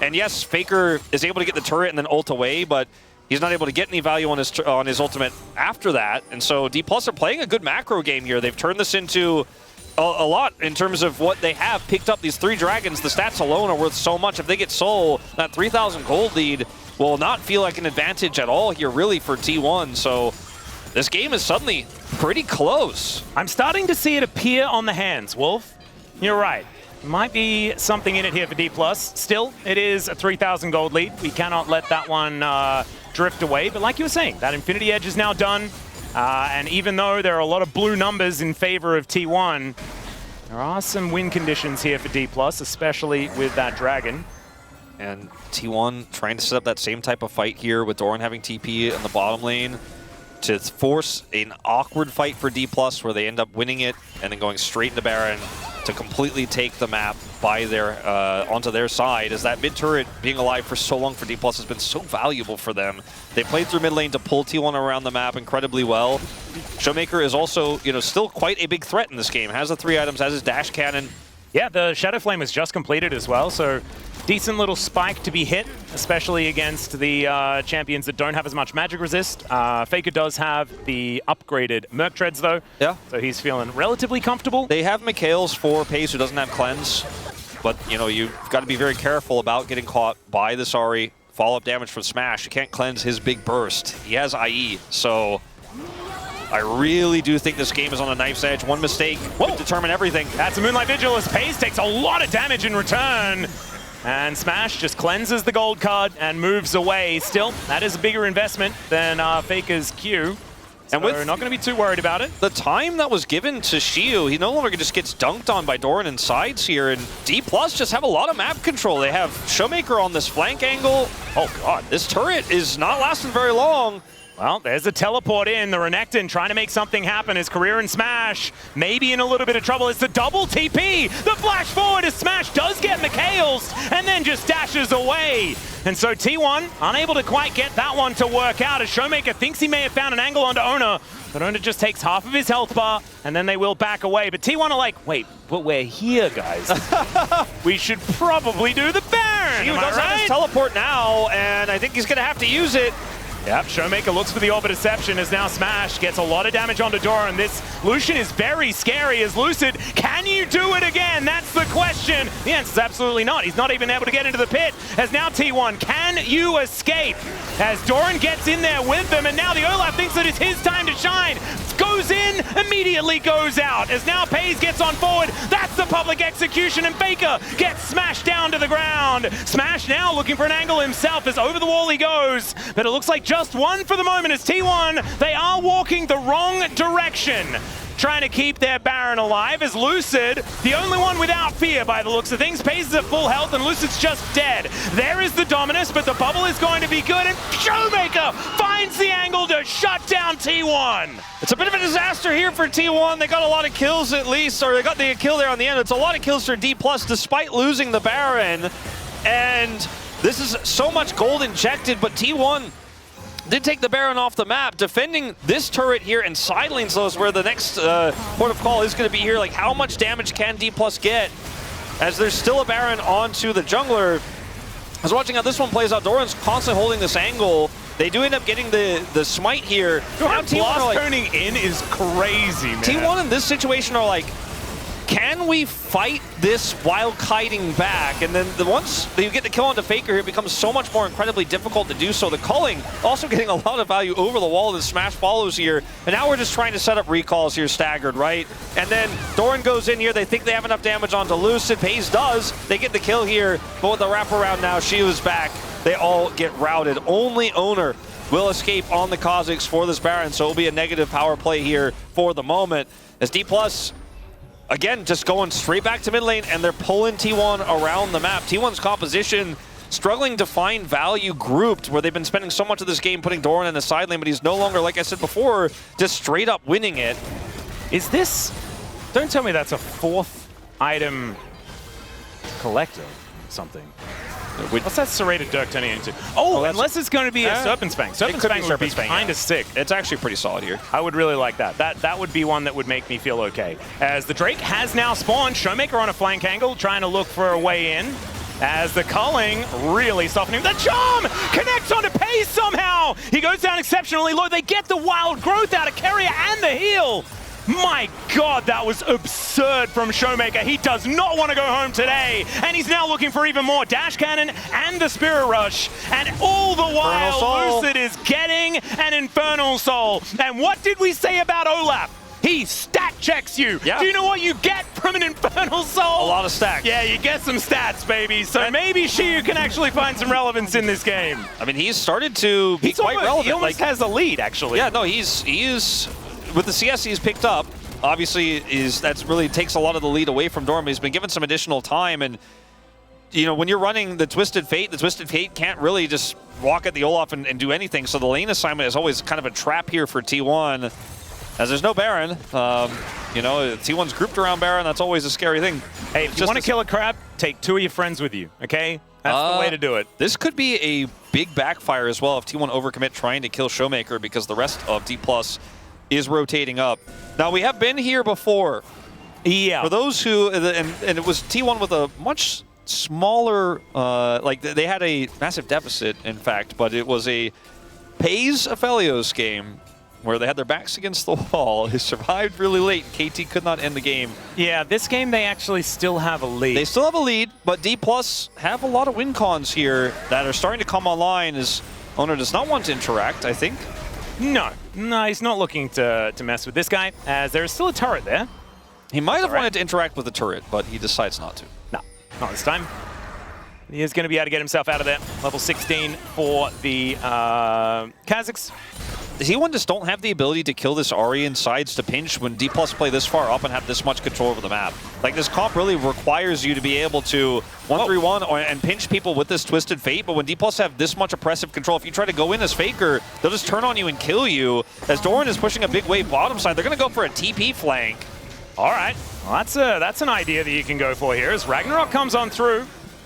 And yes, Faker is able to get the turret and then ult away, but he's not able to get any value on his ultimate after that. And so Dplus are playing a good macro game here. They've turned this into a lot in terms of what they have picked up. These 3 dragons, the stats alone are worth so much. If they get Soul, that 3,000 gold lead will not feel like an advantage at all here really for T1. So this game is suddenly pretty close. I'm starting to see it appear on the hands, Wolf. You're right. Might be something in it here for Dplus. Still, it is a 3,000 gold lead. We cannot let that one drift away. But like you were saying, that Infinity Edge is now done. And even though there are a lot of blue numbers in favor of T1, there are some win conditions here for Dplus, especially with that dragon. And T1 trying to set up that same type of fight here with Doran having TP in the bottom lane to force an awkward fight for Dplus where they end up winning it and then going straight into Baron to completely take the map by onto their side, as that mid turret being alive for so long for Dplus has been so valuable for them. They played through mid lane to pull T1 around the map incredibly well. Showmaker is also, you know, still quite a big threat in this game. Has the 3 items, has his dash cannon. Yeah, the Shadow Flame was just completed as well, so decent little spike to be hit, especially against the champions that don't have as much magic resist. Faker does have the upgraded Merc Treads though, yeah, so he's feeling relatively comfortable. They have Mikhail's for Pays, who doesn't have Cleanse, but you know, you've got to be very careful about getting caught by the Sari. Follow-up damage from Smash. You can't cleanse his big burst. He has IE, so I really do think this game is on a knife's edge. One mistake would determine everything. That's a Moonlight Vigil as Pays takes a lot of damage in return. And Smash just cleanses the gold card and moves away. Still, that is a bigger investment than Faker's Q. So and we're not going to be too worried about it. The time that was given to Shiu, he no longer just gets dunked on by Doran and sides here, and Dplus just have a lot of map control. They have Showmaker on this flank angle. Oh god, this turret is not lasting very long. Well, there's a teleport in. The Renekton trying to make something happen. His career in Smash maybe in a little bit of trouble. It's the double TP. The flash forward as Smash does get Mikhail's and then just dashes away. And so T1 unable to quite get that one to work out as Showmaker thinks he may have found an angle onto Ona, but Ona just takes half of his health bar and then they will back away. But T1 are like, wait, but we're here, guys. We should probably do the Baron. He does have his teleport now, and I think he's going to have to use it. Yep, Showmaker looks for the Orbit Deception as now Smash gets a lot of damage onto Doran. This Lucian is very scary as Lucid. Can you do it again? That's the question. The answer is absolutely not. He's not even able to get into the pit. As now T1, can you escape? As Doran gets in there with them, and now the Olaf thinks that it's his time to shine. Goes in immediately goes out as now Pays gets on forward. That's the public execution, and Faker gets smashed down to the ground. Smash now looking for an angle himself as over the wall he goes, but it looks like just one for the moment as T1, they are walking the wrong direction. Trying to keep their Baron alive as Lucid, the only one without fear by the looks of things. Pays is at full health and Lucid's just dead. There is the Dominus, but the bubble is going to be good, and Showmaker finds the angle to shut down T1. It's a bit of a disaster here for T1. They got a lot of kills at least, or they got the kill there on the end. It's a lot of kills for Dplus despite losing the Baron. And this is so much gold injected, but T1 did take the Baron off the map, defending this turret here, and side lanes those where the next port of call is going to be here. Like, how much damage can Dplus get as there's still a Baron onto the jungler? I was watching how this one plays out. Doran's constantly holding this angle. They do end up getting the smite here. Now T1 turning in is crazy, man. T1 in this situation are like, can we fight this while kiting back? And then once you get the kill onto Faker, it becomes so much more incredibly difficult to do so. The culling also getting a lot of value over the wall. The smash follows here. And now we're just trying to set up recalls here staggered, right? And then Doran goes in here. They think they have enough damage onto Lucid. Pays does. They get the kill here. But with the wraparound now, Sheila's back. They all get routed. Only Owner will escape on the Kha'Zix for this Baron. So it'll be a negative power play here for the moment. As Dplus, again, just going straight back to mid lane, and they're pulling T1 around the map. T1's composition struggling to find value grouped, where they've been spending so much of this game putting Doran in the side lane, but he's no longer, like I said before, just straight up winning it. Is this... Don't tell me that's a 4th item collector something. What's that serrated Dirk turning into? Oh, unless it's going to be a Serpent's Fang. Serpent's Fang would be kind of sick. It's actually pretty solid here. I would really like that. That would be one that would make me feel okay. As the Drake has now spawned, Showmaker on a flank angle, trying to look for a way in. As the culling really softening. The charm connects onto Pays somehow. He goes down exceptionally low. They get the wild growth out of Carrier and the heal. My God, that was absurd from Showmaker. He does not want to go home today. And he's now looking for even more. Dash Cannon and the Spirit Rush. And all the while, Lucid is getting an Infernal Soul. And what did we say about Olaf? He stat checks you. Yeah. Do you know what you get from an Infernal Soul? A lot of stacks. Yeah, you get some stats, baby. So maybe Shiyu can actually find some relevance in this game. I mean, he's started to be quite relevant. He almost has a lead, actually. Yeah, no, he is... With the CS he's picked up, obviously that's really takes a lot of the lead away from Dorm. He's been given some additional time, and you know, when you're running the Twisted Fate can't really just walk at the Olaf and do anything. So the lane assignment is always kind of a trap here for T1, as there's no Baron. You know, T1's grouped around Baron. That's always a scary thing. Hey, if you want to kill a crab, take 2 of your friends with you. Okay, that's the way to do it. This could be a big backfire as well if T1 overcommit trying to kill Showmaker, because the rest of Dplus is rotating up. Now, we have been here before. Yeah. For those who, and it was T1 with a much smaller, like they had a massive deficit, in fact, but it was a Pays Aphelios game where they had their backs against the wall. They survived really late. KT could not end the game. Yeah, this game they actually still have a lead. They still have a lead, but Dplus have a lot of win cons here that are starting to come online as Owner does not want to interact, I think. No, he's not looking to mess with this guy, as there is still a turret there. He might have wanted to interact with the turret, but he decides not to. No, not this time. He is going to be able to get himself out of there. Level 16 for the Kha'Zix. T1 just don't have the ability to kill this Ahri in sides to pinch when Dplus play this far up and have this much control over the map. Like, this comp really requires you to be able to 1-3-1 and pinch people with this Twisted Fate, but when Dplus have this much oppressive control, if you try to go in as Faker, they'll just turn on you and kill you. As Doran is pushing a big wave bottom side, they're going to go for a TP flank. All right, well, that's an idea that you can go for here as Ragnarok comes on through.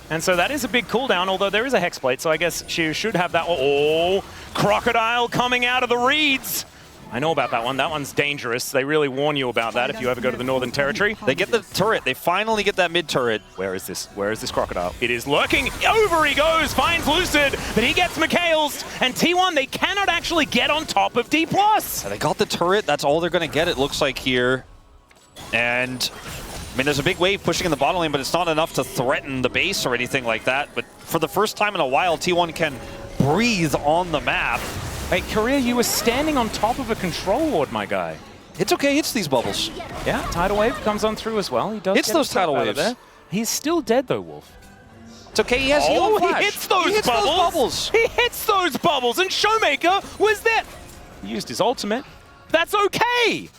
And so that is a big cooldown, although there is a Hexblade, so I guess she should have that. Oh, Crocodile coming out of the reeds. I know about that one. That one's dangerous. They really warn you about that if you ever go to the Northern Territory. They get the turret. They finally get that mid turret. Where is this? Where is this Crocodile? It is lurking. Over he goes. Finds Lucid, but he gets Mikhail's. And T1, they cannot actually get on top of Dplus. They got the turret. That's all they're going to get, it looks like here. And I mean, there's a big wave pushing in the bottom lane, but it's not enough to threaten the base or anything like that. But for the first time in a while, T1 can breathe on the map. Hey, Korea, you were standing on top of a control ward, my guy. It's okay, hits these bubbles. Yeah, Tidal Wave comes on through as well. He does Hits get those himself tidal out of waves. there. He's still dead though, Wolf. It's okay, he has heal and flash. He hits those bubbles. He hits those bubbles, and Showmaker was there. He used his ultimate. That's okay.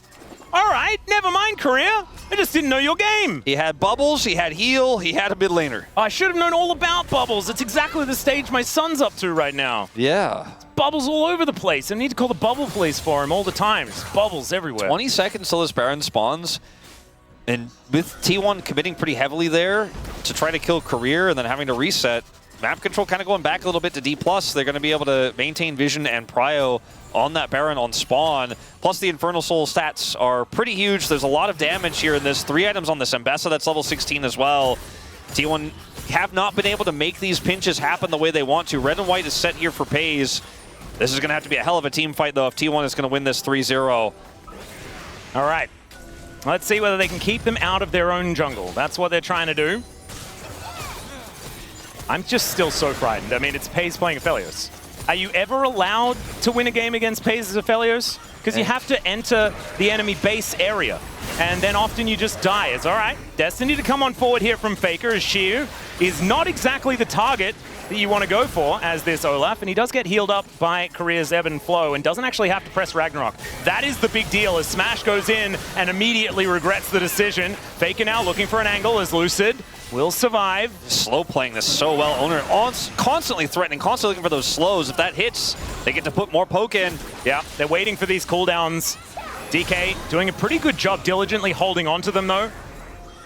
All right, never mind, Korea. I just didn't know your game. He had bubbles, he had heal, he had a mid laner. I should have known all about bubbles. It's exactly the stage my son's up to right now. Yeah. Bubbles all over the place. I need to call the bubble police for him all the time. There's bubbles everywhere. 20 seconds till this Baron spawns. And with T1 committing pretty heavily there to try to kill Career and then having to reset, map control kind of going back a little bit to Dplus. They're going to be able to maintain vision and prio on that Baron on spawn. Plus the Infernal Soul stats are pretty huge. There's a lot of damage here in this. 3 items on this Mbessa that's level 16 as well. T1 have not been able to make these pinches happen the way they want to. Red and white is set here for Pays. This is going to have to be a hell of a team fight though if T1 is going to win this 3-0. All right. Let's see whether they can keep them out of their own jungle. That's what they're trying to do. I'm just still so frightened. I mean, it's Pays playing Aphelios. Are you ever allowed to win a game against Pays as Aphelios? Because you have to enter the enemy base area. And then often you just die. It's all right. Destiny to come on forward here from Faker as Shiu is not exactly the target that you want to go for as this Olaf, and he does get healed up by Korea's Ebb and Flow and doesn't actually have to press Ragnarok. That is the big deal as Smash goes in and immediately regrets the decision. Faker now looking for an angle as Lucid will survive. Slow playing this so well. Owner constantly threatening, constantly looking for those slows. If that hits, they get to put more poke in. Yeah, they're waiting for these cooldowns. DK doing a pretty good job diligently holding on to them though.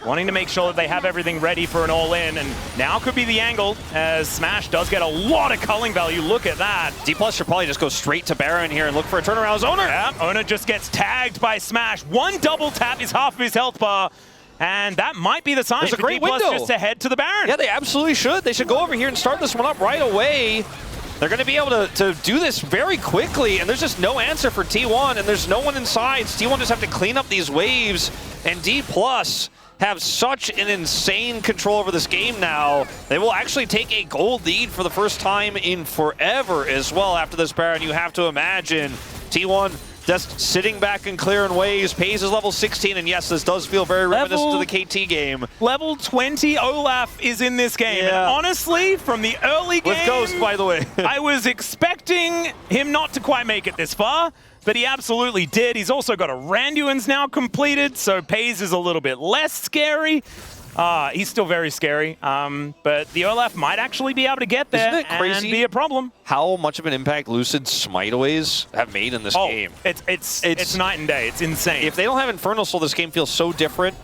Wanting to make sure that they have everything ready for an all-in, and now could be the angle, as Smash does get a lot of culling value. Look at that. Dplus should probably just go straight to Baron here and look for a turnaround as Owner. Yeah, Owner just gets tagged by Smash. One double tap is half of his health bar, and that might be the sign There's a for great Dplus window. just to head to the Baron. Yeah, they absolutely should. They should go over here and start this one up right away. They're going to be able to do this very quickly, and there's just no answer for T1, and there's no one inside. T1 just have to clean up these waves, and Dplus have such an insane control over this game now. They will actually take a gold lead for the first time in forever as well after this Baron. You have to imagine T1 just sitting back and clearing waves. Pays is level 16, and yes, this does feel very reminiscent to the KT game. Level 20 Olaf is in this game. Yeah. And honestly, from the early game, With Ghost, by the way. I was expecting him not to quite make it this far, but he absolutely did. He's also got a Randuin's now completed, so Pays is a little bit less scary. He's still very scary, but the Olaf might actually be able to get there Isn't it crazy and be a problem. How much of an impact Lucid's smiteaways have made in this game? It's night and day. It's insane. If they don't have Infernal Soul, this game feels so different.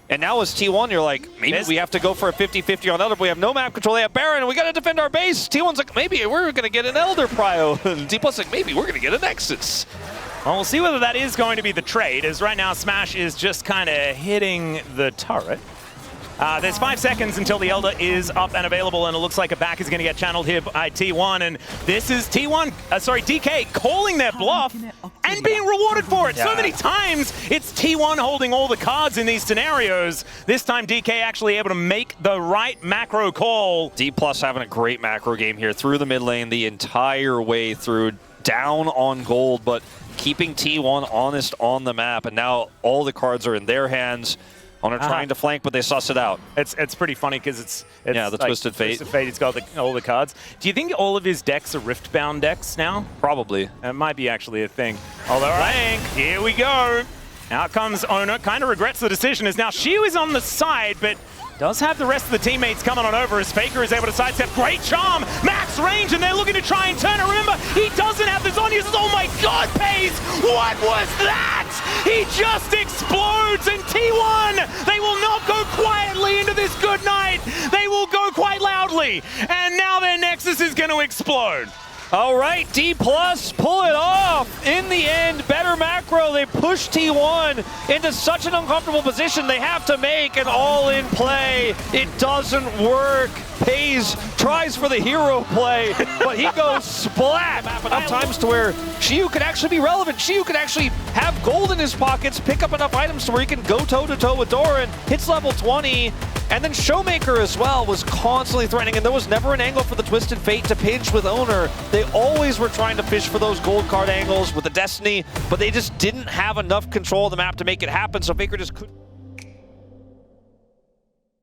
And now as T1, you're like, maybe we have to go for a 50-50 on Elder, but we have no map control. They have Baron, and we got to defend our base. T1's like, maybe we're going to get an Elder Prio. And Dplus like, maybe we're going to get a Nexus. Well, we'll see whether that is going to be the trade, as right now Smash is just kind of hitting the turret. There's 5 seconds until the Elder is up and available, and it looks like a back is going to get channeled here by T1, and this is DK calling their bluff and being rewarded for it. Yeah. So many times, it's T1 holding all the cards in these scenarios. This time, DK actually able to make the right macro call. Dplus having a great macro game here through the mid lane the entire way through, down on gold, but keeping T1 honest on the map, and now all the cards are in their hands. Owner trying to flank, but they suss it out. It's pretty funny because it's yeah, the like Twisted Fate. Twisted Fate, he's got all the cards. Do you think all of his decks are Riftbound decks now? Probably. That might be actually a thing. Although, here we go. Out comes Owner, kind of regrets the decision, as now Shiu is on the side, but does have the rest of the teammates coming on over as Faker is able to sidestep. Great charm, max range, and they're looking to try and turn it. Remember, he doesn't have the Zonyas. Oh my God, Pays! What was that? He just explodes, and T1, they will not go quietly into this good night. They will go quite loudly, and now their Nexus is going to explode. All right, Dplus pull it off. In the end, better macro. They push T1 into such an uncomfortable position. They have to make an all-in play. It doesn't work. Pays tries for the hero play, but he goes splat enough times to where Shiu could actually be relevant. Shiu could actually have gold in his pockets, pick up enough items to where he can go toe-to-toe with Doran. Hits level 20, And then Showmaker as well was constantly threatening, and there was never an angle for the Twisted Fate to pinch with Owner. They always were trying to fish for those gold card angles with the Destiny, but they just didn't have enough control of the map to make it happen, so Faker just couldn't.